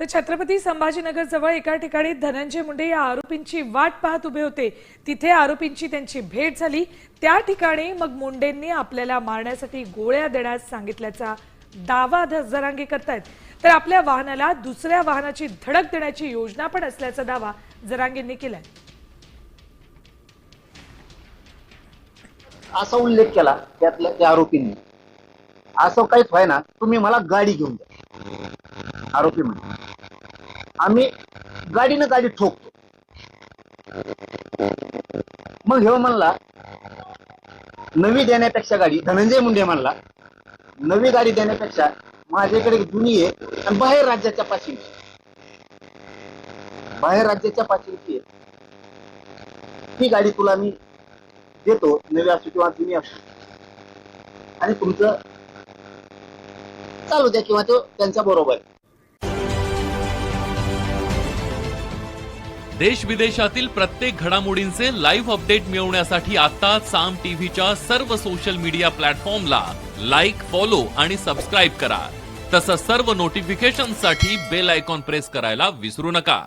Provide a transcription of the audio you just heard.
तर छत्रपती संभाजीनगर जवळ एका ठिकाणी धनंजय मुंडे या आरोपींची वाट पाहत उभे होते। तिथे आरोपींची त्यांची भेट झाली। त्या ठिकाणी मग मुंडेंनी आपल्याला मारण्यासाठी गोळ्या देण्यास सांगितल्याचा दावा जरांगे करतायत। तर आपल्या वाहनाला दुसऱ्या वाहनाची धडक देण्याची योजना पण असल्याचा दावा जरांगेंनी केलाय। असा उल्लेख केला त्यातल्या त्या आरोपींनी, असं काहीच व्हाय ना, तुम्ही मला गाडी घेऊन द्या। आरोपी म्हणजे आम्ही गाडीनं गाडी ठोकतो। मग हे म्हणला नवी देण्यापेक्षा गाडी, धनंजय मुंडे म्हणला नवी गाडी देण्यापेक्षा माझ्याकडे जुनी आहे आणि बाहेर राज्याच्या पाचवी, बाहेर राज्याच्या पाचवीची ती गाडी तुला मी देतो, नवी असो किंवा जुनी असो, आणि तुमचं चालू द्या किंवा तो त्यांच्या बरोबर। देश विदेशातील प्रत्येक घडामोडींचे लाईव्ह अपडेट मिळवण्यासाठी आता साम टीव्हीच्या सर्व सोशल मीडिया प्लॅटफॉर्मला लाईक, फॉलो आणि सबस्क्राईब करा। तसंच सर्व नोटिफिकेशनसाठी बेल आयकॉन प्रेस करायला विसरू नका।